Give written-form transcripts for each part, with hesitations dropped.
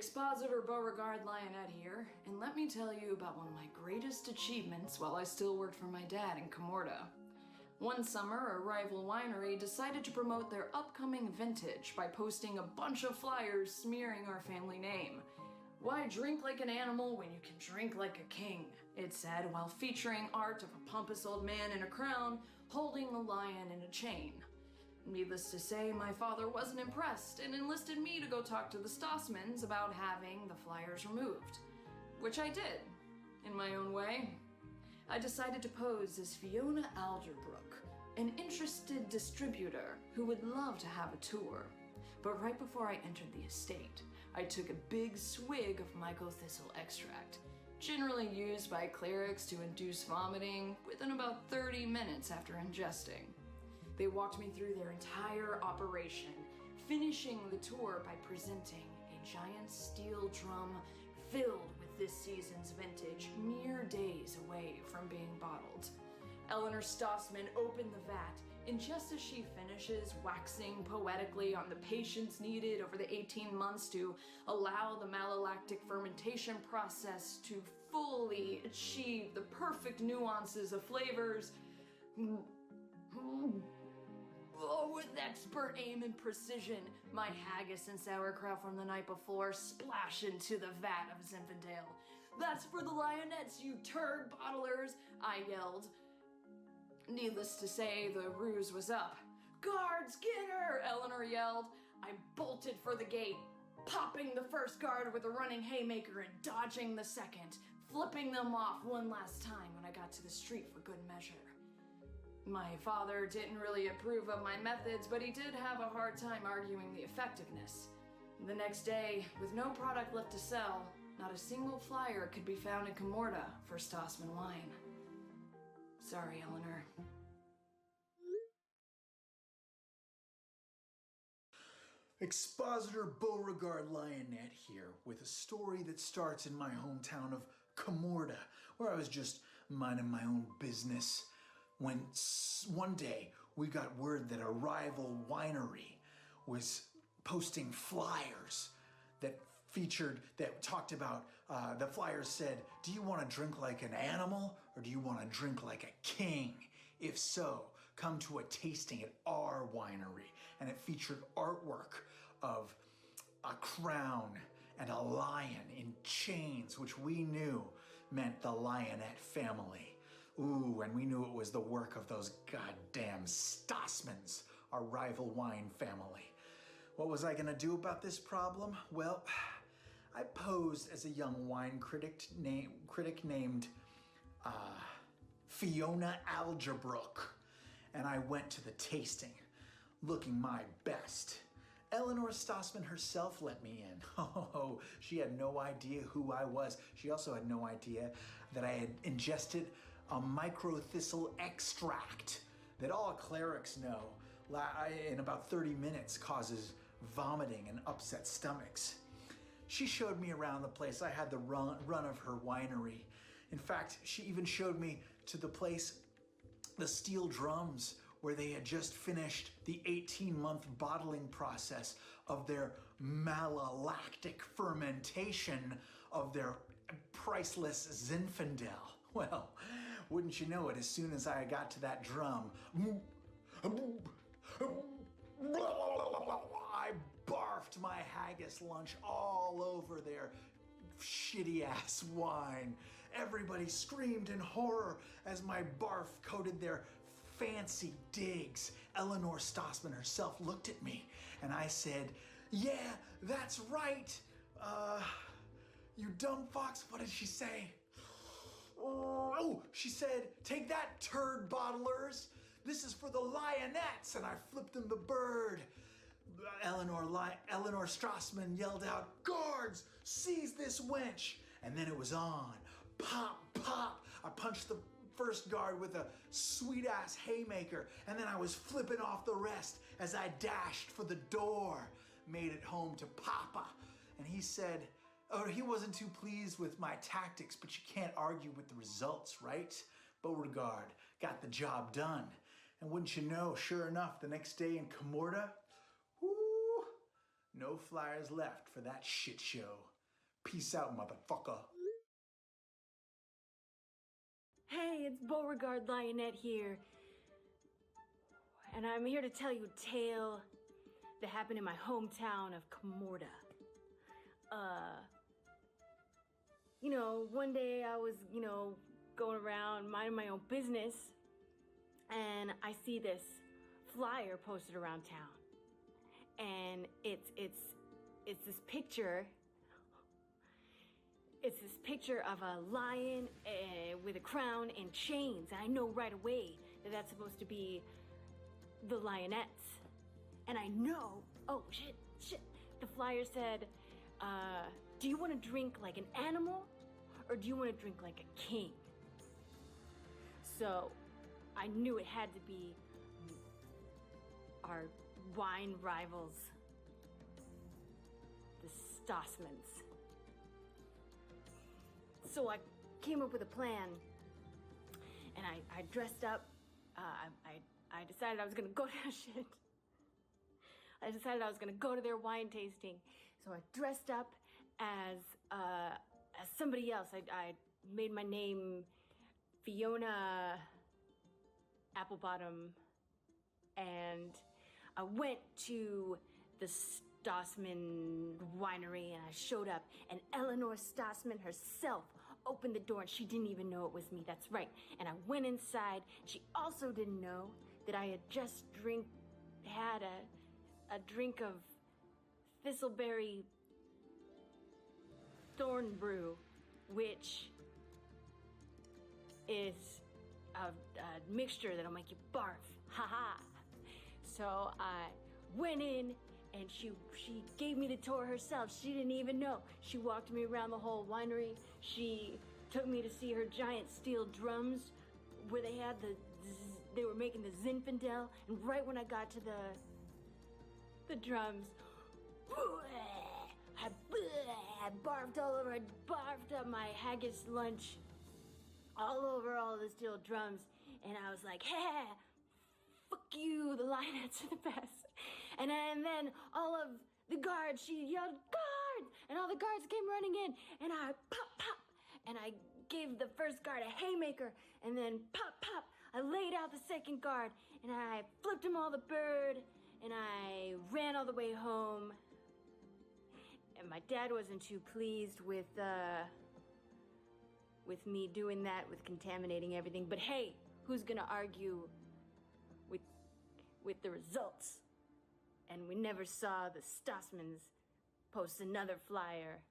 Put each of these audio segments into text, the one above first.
Expositor Beauregard Lionette here, and let me tell you about one of my greatest achievements while I still worked for my dad in Comorta. One summer, a rival winery decided to promote their upcoming vintage by posting a bunch of flyers smearing our family name. "Why drink like an animal when you can drink like a king?" it said, while featuring art of a pompous old man in a crown holding a lion in a chain. Needless to say, my father wasn't impressed and enlisted me to go talk to the Stossmans about having the flyers removed. Which I did, in my own way. I decided to pose as Fiona Alderbrook, an interested distributor who would love to have a tour. But right before I entered the estate, I took a big swig of mycothistle extract, generally used by clerics to induce vomiting within about 30 minutes after ingesting. They walked me through their entire operation, finishing the tour by presenting a giant steel drum filled with this season's vintage, mere days away from being bottled. Eleanor Stossman opened the vat, and just as she finishes waxing poetically on the patience needed over the 18 months to allow the malolactic fermentation process to fully achieve the perfect nuances of flavors, with expert aim and precision, my haggis and sauerkraut from the night before splash into the vat of Zinfandel. "That's for the Lionettes, you turd bottlers!" I yelled. Needless to say, the ruse was up. "Guards, get her!" Eleanor yelled. I bolted for the gate, popping the first guard with a running haymaker and dodging the second, flipping them off one last time when I got to the street for good measure. My father didn't really approve of my methods, but he did have a hard time arguing the effectiveness. The next day, with no product left to sell, not a single flyer could be found in Comorta for Stossman wine. Sorry, Eleanor. Expositor Beauregard Lionette here with a story that starts in my hometown of Comorta, where I was just minding my own business when one day we got word that a rival winery was posting flyers that talked about, the flyers said, "Do you want to drink like an animal or do you want to drink like a king? If so, come to a tasting at our winery." And it featured artwork of a crown and a lion in chains, which we knew meant the Lionette family. Ooh, and we knew it was the work of those goddamn Stossmans, our rival wine family. What was I gonna do about this problem? Well, I posed as a young wine critic named Fiona Alderbrook, and I went to the tasting, looking my best. Eleanor Stossman herself let me in. Oh, she had no idea who I was. She also had no idea that I had ingested a mycothistle extract that all clerics know in about 30 minutes causes vomiting and upset stomachs. She showed me around the place. I had the run of her winery. In fact, she even showed me to the place, the steel drums, where they had just finished the 18-month bottling process of their malolactic fermentation of their priceless Zinfandel. Well, wouldn't you know it, as soon as I got to that drum, I barfed my haggis lunch all over their shitty-ass wine. Everybody screamed in horror as my barf coated their fancy digs. Eleanor Stossman herself looked at me and I said, "Yeah, that's right. You dumb fox." What did she say? Oh, she said, "Take that, turd bottlers. This is for the Lionettes." And I flipped them the bird. Eleanor Stossman yelled out, "Guards, seize this wench." And then it was on. Pop, pop. I punched the first guard with a sweet-ass haymaker, and then I was flipping off the rest as I dashed for the door. Made it home to Papa, and he said, he wasn't too pleased with my tactics, but you can't argue with the results, right? Beauregard got the job done. And wouldn't you know, sure enough, the next day in Comorta, no flyers left for that shit show. Peace out, motherfucker. Hey, it's Beauregard Lionette here. And I'm here to tell you a tale that happened in my hometown of Comorta. One day I was, going around minding my own business, and I see this flyer posted around town. And it's this picture. It's this picture of a lion with a crown and chains. And I know right away that that's supposed to be the lionettes. And I know, oh shit. The flyer said, do you want to drink like an animal or do you want to drink like a king? So I knew it had to be our wine rivals, the Stossmans. So I came up with a plan, and I dressed up. I decided I was gonna go to shit. I decided I was gonna go to their wine tasting. So I dressed up as somebody else. I made my name Fiona Applebottom, and I went to the Stossman winery, and I showed up, and Eleanor Stossman herself opened the door, and she didn't even know it was me. That's right. And I went inside. She also didn't know that I had just had a drink of thistleberry thorn brew, which is a mixture that'll make you barf. Ha. So I went in, and she gave me the tour herself. She didn't even know. She walked me around the whole winery. She took me to see her giant steel drums where they were making the Zinfandel. And right when I got to the drums, I barfed all over. I barfed up my haggis lunch all over all the steel drums. And I was like, hey, fuck you, the lionettes are the best. And then all of the guards, she yelled, guards! And all the guards came running in, and I pop, and I gave the first guard a haymaker, and then pop, I laid out the second guard, and I flipped him all the bird, and I ran all the way home. And my dad wasn't too pleased with me doing that, with contaminating everything. But hey, who's gonna argue with the results? And we never saw the Stossmans post another flyer.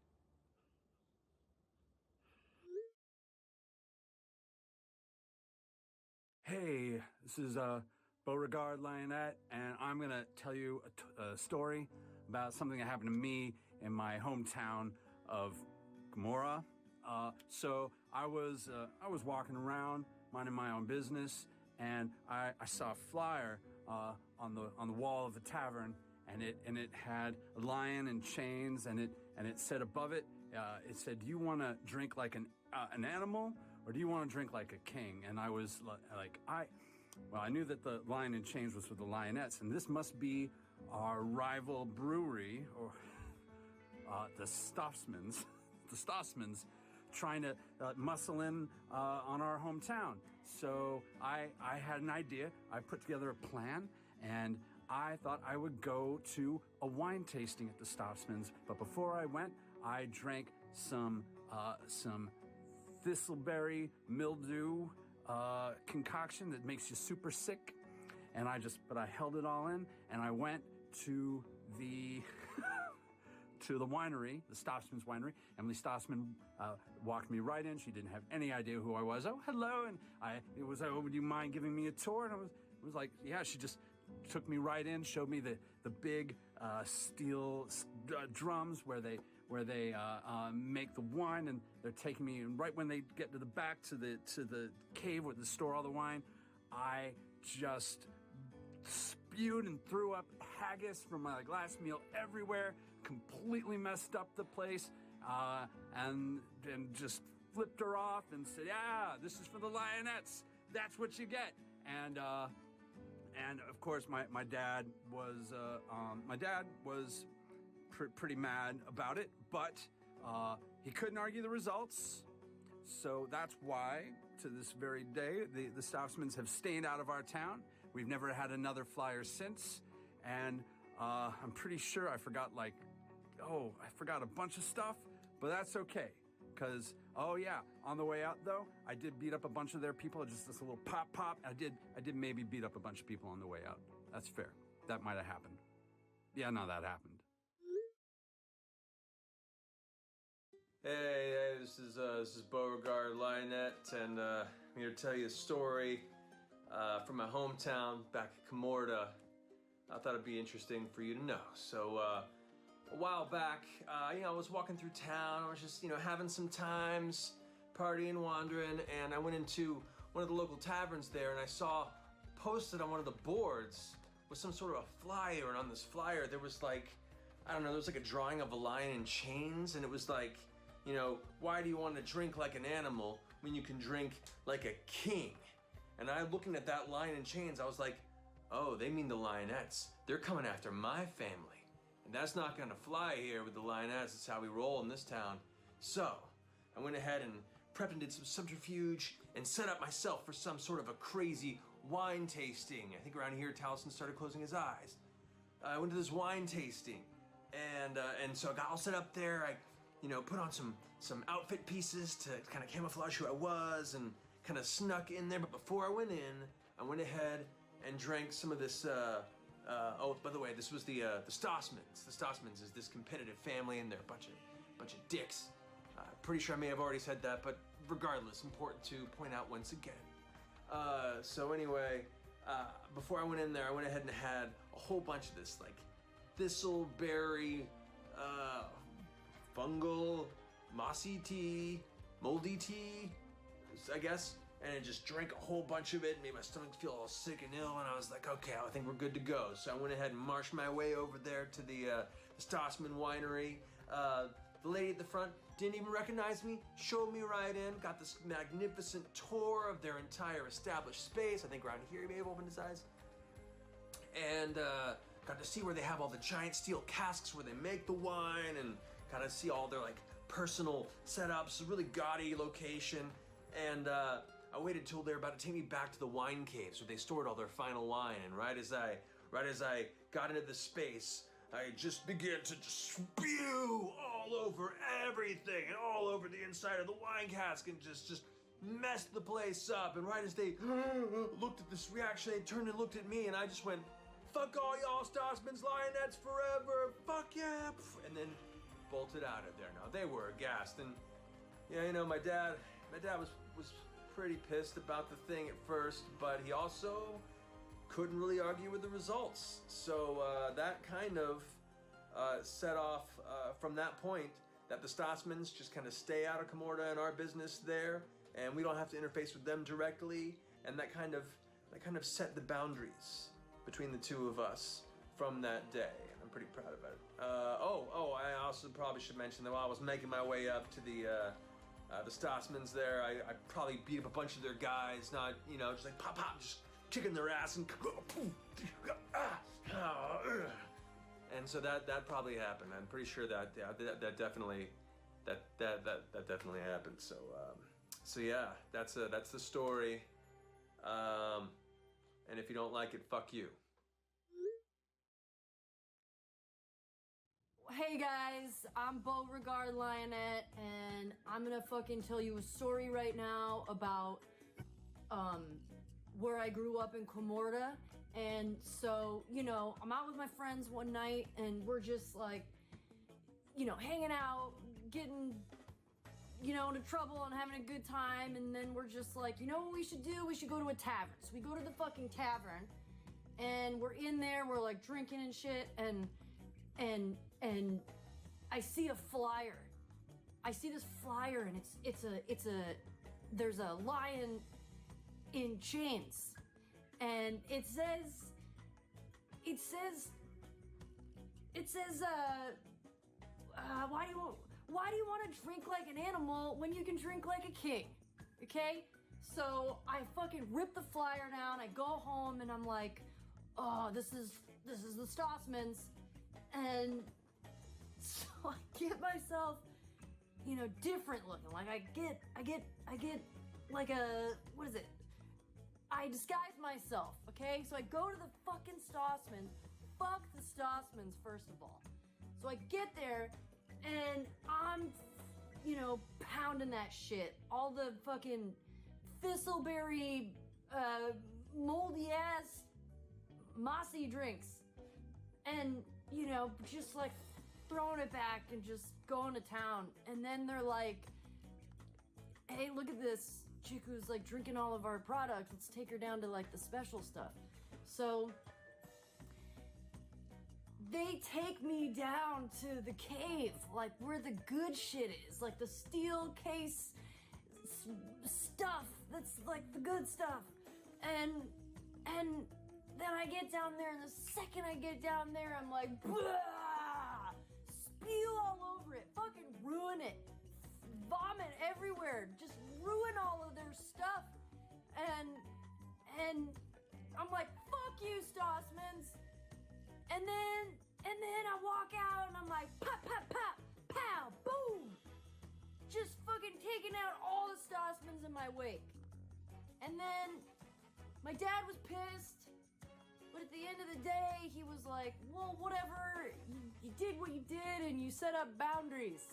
Hey, this is Beauregard Lionette, and I'm gonna tell you a story about something that happened to me in my hometown of Gomorrah. So I was walking around, minding my own business, and I saw a flyer on the wall of the tavern, and it had a lion in chains, and it said above it, it said, "Do you want to drink like an animal, or do you want to drink like a king?" And I was like, I knew that the lion in chains was for the lionettes, and this must be our rival brewery, or the Stossmans, trying to muscle in on our hometown. So I had an idea. I put together a plan, and I thought I would go to a wine tasting at the Stossmans. But before I went, I drank some thistleberry mildew concoction that makes you super sick. And I held it all in, and I went to the to the winery, the Stossmans winery. Emily Stossman walked me right in. She didn't have any idea who I was. "Oh, hello." And it was, "Oh, would you mind giving me a tour?" And it was like, yeah, she just took me right in, showed me the big steel drums where they make the wine, and they're taking me. And right when they get to the back to the cave where they store all the wine, I just spewed and threw up haggis from my last meal everywhere, completely messed up the place, and just flipped her off and said, "Yeah, this is for the lionettes. That's what you get." And of course, my dad was pretty mad about it, but He couldn't argue the results, so that's why, to this very day, the Stoffsmans have stayed out of our town. We've never had another flyer since, and I'm pretty sure I forgot a bunch of stuff, but that's okay, because, oh yeah, on the way out, though, I did beat up a bunch of their people, just this little pop. I did maybe beat up a bunch of people on the way out. That's fair. That might have happened. Yeah, no, that happened. Hey, this is Beauregard Lionette, and I'm here to tell you a story from my hometown back at Comorta. I thought it'd be interesting for you to know. So, a while back, I was walking through town. I was just, having some times, partying, wandering, and I went into one of the local taverns there, and I saw posted on one of the boards was some sort of a flyer, and on this flyer there was there was a drawing of a lion in chains, and it was like, why do you want to drink like an animal when you can drink like a king? And I, looking at that lion in chains, I was like, oh, they mean the Lionettes. They're coming after my family. And that's not gonna fly here with the Lionettes. That's how we roll in this town. So, I went ahead and prepped and did some subterfuge and set up myself for some sort of a crazy wine tasting. I think around here, Taliesin started closing his eyes. I went to this wine tasting, and so I got all set up there. I put on some outfit pieces to kind of camouflage who I was and kind of snuck in there. But before I went in, I went ahead and drank some of this, oh, by the way, this was the Stossmans. The Stossmans is this competitive family, and they're a bunch of dicks. Pretty sure I may have already said that, but regardless, important to point out once again. So anyway, before I went in there, I went ahead and had a whole bunch of this, thistleberry, fungal, mossy tea, moldy tea, I guess, and I just drank a whole bunch of it and made my stomach feel all sick and ill, and I was like, okay, I think we're good to go. So I went ahead and marched my way over there to the Stossman winery. The lady at the front didn't even recognize me, showed me right in, got this magnificent tour of their entire established space. I think around here he may have opened his eyes. And got to see where they have all the giant steel casks where they make the wine, and kind of see all their personal setups, a really gaudy location. And I waited till they were about to take me back to the wine caves where they stored all their final wine. And right as I got into the space, I just began to just spew all over everything and all over the inside of the wine cask and just messed the place up. And right as they looked at this reaction, they turned and looked at me, and I just went, fuck all y'all Stossmans, Lionettes forever, fuck yeah, and then bolted out of there. Now, they were aghast, and yeah, my dad was pretty pissed about the thing at first, but he also couldn't really argue with the results. So that kind of set off from that point that the Stossmans just kind of stay out of Comorta and our business there, and we don't have to interface with them directly, and that kind of set the boundaries between the two of us from that day. I'm pretty proud of it. I also probably should mention that while I was making my way up to the Stossmans there, I probably beat up a bunch of their guys, not, just pop, just kicking their ass and and so that probably happened. I'm pretty sure that definitely happened. So yeah, that's the story. And if you don't like it, fuck you. Hey guys, I'm Beauregard Lionette, and I'm gonna fucking tell you a story right now about where I grew up in Comorta. And so, I'm out with my friends one night, and we're just hanging out, getting into trouble and having a good time. And then we're just like, what we should do? We should go to a tavern. So we go to the fucking tavern, and we're in there, we're drinking and shit, and I see a flyer. I see this flyer, and there's a lion in chains, and it says why do you want to drink like an animal when you can drink like a king? Okay? So I fucking rip the flyer down, I go home, and I'm like, oh, this is the Stossmans. And so I get myself different looking. Like I get like a, what is it? I disguise myself, okay? So I go to the fucking Stossmans. Fuck the Stossmans, first of all. So I get there, and I'm, pounding that shit. All the fucking thistleberry, moldy ass, mossy drinks. And, just like throwing it back and just going to town. And then they're like, hey, look at this chick who's like drinking all of our product. Let's take her down to like the special stuff. So they take me down to the cave, like where the good shit is, like the steel case stuff. That's like the good stuff. And then I get down there, and the second I get down there, I'm like, blah! Spew all over it, fucking ruin it, vomit everywhere, just ruin all of their stuff. And I'm like, fuck you, Stossmans. And then I walk out, and I'm like, pop, pop, pop, pow, boom, just fucking taking out all the Stossmans in my wake. And then my dad was pissed. But at the end of the day, he was like, well, whatever, you did what you did, and you set up boundaries.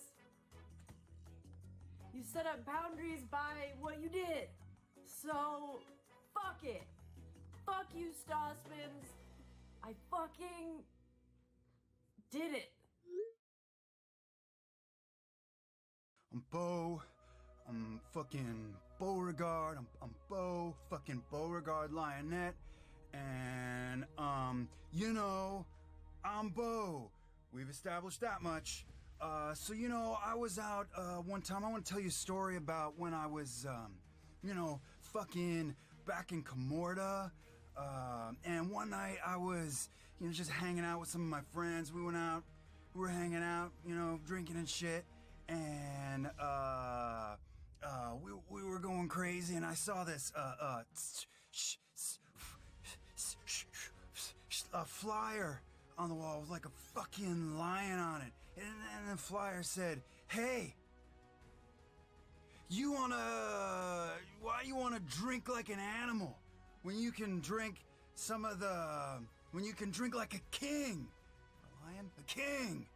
You set up boundaries by what you did. So, fuck it. Fuck you, Stossmans. I fucking did it. I'm Beau. I'm fucking Beauregard. I'm Beau, fucking Beauregard Lionette. And, I'm Beau. We've established that much. So, I was out, one time. I want to tell you a story about when I was, fucking back in Comorta. And one night I was, just hanging out with some of my friends. We went out, we were hanging out, drinking and shit. And, we were going crazy, and I saw this, a flyer on the wall with like a fucking lion on it. And the flyer said, hey, why you wanna drink like an animal when you can drink like a king? A lion? A king.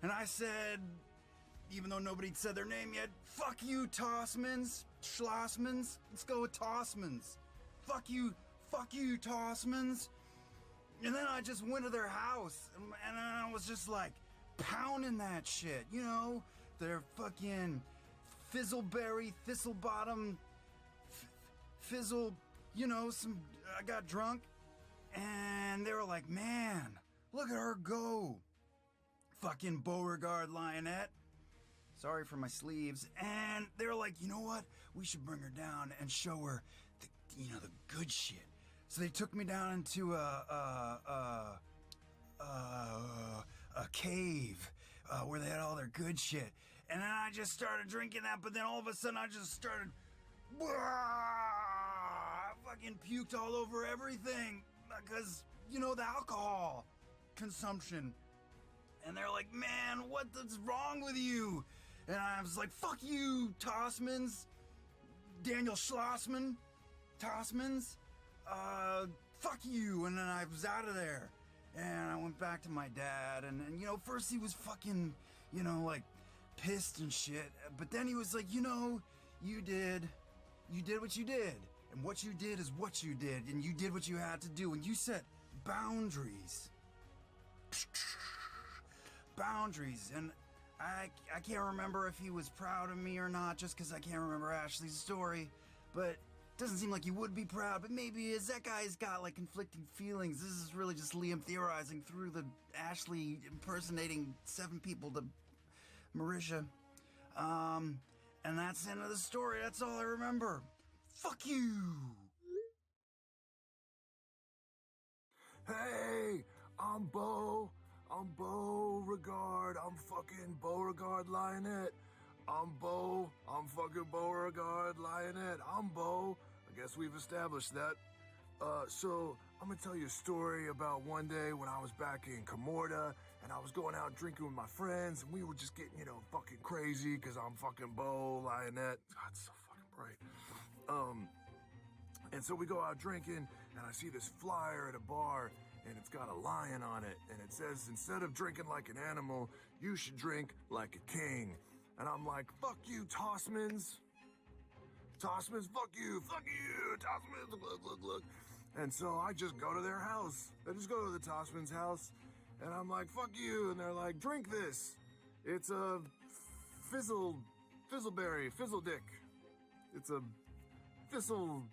And I said, even though nobody said their name yet, fuck you, Tossmans, Schlossmans. Let's go with Tossmans. Fuck you, Tossmans. And then I just went to their house, and I was just like pounding that shit, their fucking fizzleberry, thistlebottom, fizzle, I got drunk, and they were like, man, look at her go. Fucking Beauregard Lionette. Sorry for my sleeves. And they were like, you know what? We should bring her down and show her the good shit. So they took me down into a cave where they had all their good shit. And then I just started drinking that, but then all of a sudden I just started, I fucking puked all over everything because, the alcohol consumption. And they're like, man, what's wrong with you? And I was like, fuck you, Tossmans, Daniel Schlossman, Tossmans, fuck you. And then I was out of there. And I went back to my dad, and first he was fucking, like, pissed and shit. But then he was like, you did what you did. And what you did is what you did. And you did what you had to do. And you set boundaries. Boundaries. And I can't remember if he was proud of me or not, just because I can't remember Ashley's story. But doesn't seem like he would be proud, but maybe is. That guy's got like conflicting feelings. This is really just Liam theorizing through the Ashley impersonating 7 people to Marisha. And that's the end of the story. That's all I remember. Fuck you! Hey, I'm Beau. I'm Beauregard. I'm fucking Beauregard Lionette. I'm Beau. I'm fucking Beauregard Lionette. I'm Beau. I guess we've established that. So I'm gonna tell you a story about one day when I was back in Comorta and I was going out drinking with my friends and we were just getting, fucking crazy because I'm fucking Bo Lionette. God, it's so fucking bright. And so we go out drinking and I see this flyer at a bar and it's got a lion on it and it says, instead of drinking like an animal, you should drink like a king. And I'm like, fuck you, Tossmans. Tossmans, fuck you, Tossmans, look. And so I just go to their house. I just go to the Tossmans' house, and I'm like, fuck you. And they're like, drink this. It's a fizzleberry, fizzle dick. It's a fizzle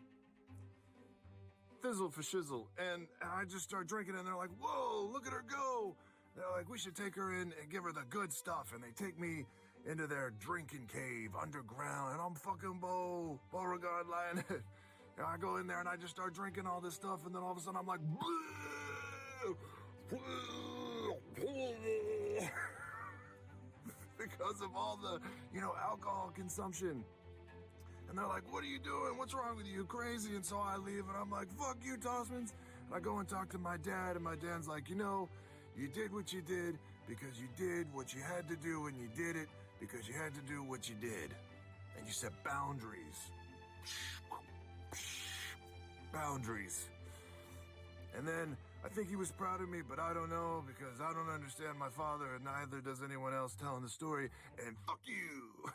for shizzle. And I just start drinking, and they're like, whoa, look at her go. They're like, we should take her in and give her the good stuff. And they take me into their drinking cave underground, and I'm fucking Beauregard Lionhead. And I go in there and I just start drinking all this stuff, and then all of a sudden I'm like, because of all the, alcohol consumption. And they're like, what are you doing? What's wrong with you? Crazy? And so I leave and I'm like, fuck you, Tossmans. And I go and talk to my dad, and my dad's like, you did what you did because you did what you had to do, and you did it because you had to do what you did. And you set boundaries. Boundaries. And then I think he was proud of me, but I don't know because I don't understand my father, and neither does anyone else telling the story. And fuck you.